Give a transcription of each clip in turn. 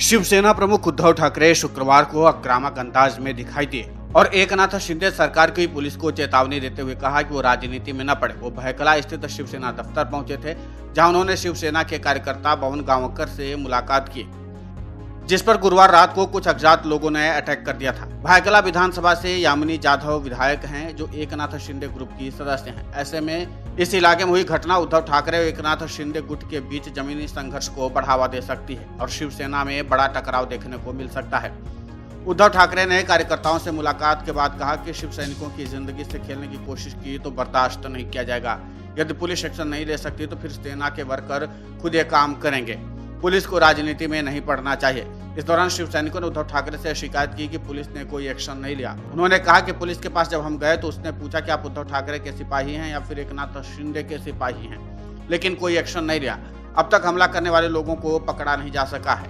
शिवसेना प्रमुख उद्धव ठाकरे शुक्रवार को आक्रामक अंदाज में दिखाई दिए और एकनाथ शिंदे सरकार की पुलिस को चेतावनी देते हुए कहा कि वो राजनीति में न पड़े। वो भायखला स्थित शिवसेना दफ्तर पहुंचे थे, जहां उन्होंने शिवसेना के कार्यकर्ता पवन गांवकर से मुलाकात की, जिस पर गुरुवार रात को कुछ अज्ञात लोगों ने अटैक कर दिया था। भायखला विधानसभा से यामिनी जाधव विधायक हैं, जो एकनाथ शिंदे ग्रुप की सदस्य हैं। ऐसे में इस इलाके में हुई घटना उद्धव ठाकरे और एकनाथ शिंदे गुट के बीच जमीनी संघर्ष को बढ़ावा दे सकती है और शिवसेना में बड़ा टकराव देखने को मिल सकता है। उद्धव ठाकरे ने कार्यकर्ताओं से मुलाकात के बाद कहा कि शिव सैनिकों की जिंदगी से खेलने की कोशिश की तो बर्दाश्त नहीं किया जाएगा। यदि पुलिस एक्शन नहीं ले सकती तो फिर सेना के वर्कर खुद ये काम करेंगे। पुलिस को राजनीति में नहीं पड़ना चाहिए। इस दौरान शिव सैनिकों ने उद्धव ठाकरे से शिकायत की कि पुलिस ने कोई एक्शन नहीं लिया। उन्होंने कहा कि पुलिस के पास जब हम गए तो उसने पूछा कि आप उद्धव ठाकरे के सिपाही हैं या फिर एकनाथ शिंदे के सिपाही हैं, लेकिन कोई एक्शन नहीं लिया। अब तक हमला करने वाले लोगों को पकड़ा नहीं जा सका है।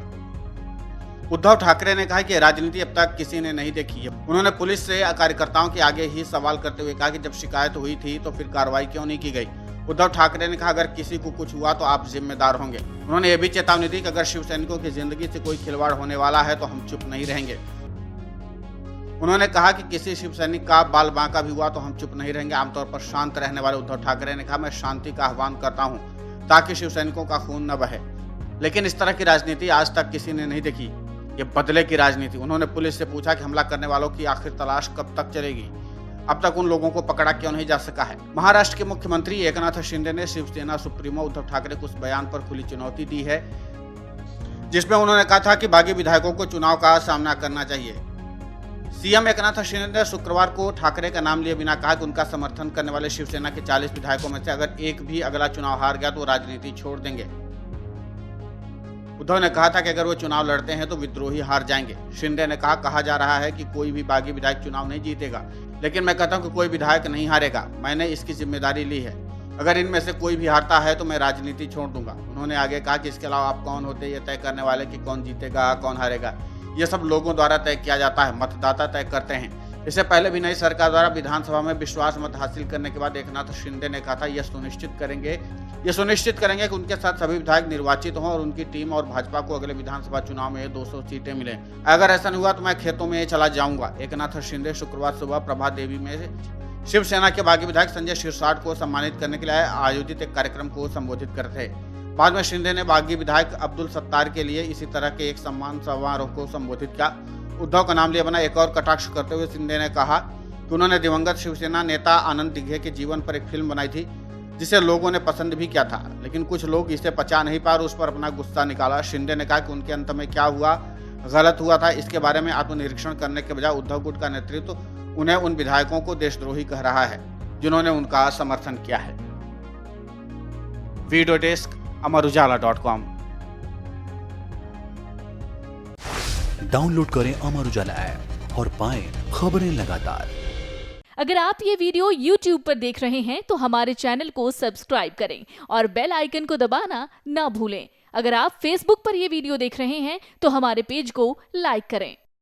उद्धव ठाकरे ने कहा कि राजनीति अब तक किसी ने नहीं देखी है। उन्होंने पुलिस से कार्यकर्ताओं के आगे ही सवाल करते हुए कहा कि जब शिकायत हुई थी तो फिर कार्रवाई क्यों नहीं की गई। उद्धव ठाकरे ने कहा अगर किसी को कुछ हुआ तो आप जिम्मेदार होंगे। उन्होंने ये भी चेतावनी दी कि अगर शिव सैनिकों की जिंदगी से कोई खिलवाड़ होने वाला है तो हम चुप नहीं रहेंगे। उन्होंने कहा कि किसी शिव सैनिक का बाल बांका भी हुआ तो हम चुप नहीं रहेंगे। आमतौर पर शांत रहने वाले उद्धव ठाकरे ने कहा मैं शांति का आह्वान करता हूं ताकि शिव सैनिकों का खून न बहे, लेकिन इस तरह की राजनीति आज तक किसी ने नहीं देखी। ये बदले की राजनीति। उन्होंने पुलिस से पूछा कि हमला करने वालों की आखिर तलाश कब तक चलेगी, अब तक उन लोगों को पकड़ा क्यों नहीं जा सका है। महाराष्ट्र के मुख्यमंत्री एकनाथ शिंदे ने शिवसेना सुप्रीमो उद्धव ठाकरे को उस बयान पर खुली चुनौती दी है जिसमें उन्होंने कहा था कि बागी विधायकों को चुनाव का सामना करना चाहिए। सीएम एकनाथ शिंदे ने शुक्रवार को ठाकरे का नाम लिए बिना कहा कि उनका समर्थन करने वाले शिवसेना के 40 विधायकों में से अगर एक भी अगला चुनाव हार गया तो राजनीति छोड़ देंगे। उद्धव ने कहा था कि अगर वो चुनाव लड़ते हैं तो विद्रोही हार जाएंगे। शिंदे ने कहा जा रहा है कि कोई भी बागी विधायक चुनाव नहीं जीतेगा, लेकिन मैं कहता हूं कि कोई विधायक नहीं हारेगा। मैंने इसकी जिम्मेदारी ली है। अगर इनमें से कोई भी हारता है तो मैं राजनीति छोड़ दूंगा। उन्होंने आगे कहा कि इसके अलावा आप कौन होते ये तय करने वाले कि कौन जीतेगा कौन हारेगा। ये सब लोगों द्वारा तय किया जाता है, मतदाता तय करते हैं। इससे पहले भी नई सरकार द्वारा विधानसभा में विश्वास मत हासिल करने के बाद एकनाथ शिंदे ने कहा था यह सुनिश्चित करेंगे कि उनके साथ सभी विधायक निर्वाचित हों और उनकी टीम और भाजपा को अगले विधानसभा चुनाव में 200 सीटें मिलें। अगर ऐसा नहीं हुआ तो मैं खेतों में चला जाऊंगा। एकनाथ शिंदे शुक्रवार सुबह प्रभात देवी में शिवसेना के बागी विधायक संजय शिरसाट को सम्मानित करने के लिए आयोजित एक कार्यक्रम को संबोधित कर रहे थे। बाद में शिंदे ने बागी विधायक अब्दुल सत्तार के लिए इसी तरह के एक सम्मान समारोह को संबोधित किया। उद्धव का नाम लिए बना एक और कटाक्ष करते हुए शिंदे ने कहा कि उन्होंने दिवंगत शिवसेना नेता आनंद दिघे के जीवन पर एक फिल्म बनाई थी जिसे लोगों ने पसंद भी किया था, लेकिन कुछ लोग इसे पचा नहीं पाए और उस पर अपना गुस्सा निकाला। शिंदे ने कहा कि उनके अंत में क्या हुआ, गलत हुआ था, इसके बारे में आत्मनिरीक्षण करने के बजाय उद्धव गुट का नेतृत्व उन्हें उन विधायकों को देशद्रोही कह रहा है जिन्होंने उनका समर्थन किया है। Video desk अमरउजाला.com। डाउनलोड करें अमर उजाला ऐप और पाएं खबरें लगातार। अगर आप ये वीडियो YouTube पर देख रहे हैं तो हमारे चैनल को सब्सक्राइब करें और बेल आइकन को दबाना ना भूलें। अगर आप Facebook पर ये वीडियो देख रहे हैं तो हमारे पेज को लाइक करें।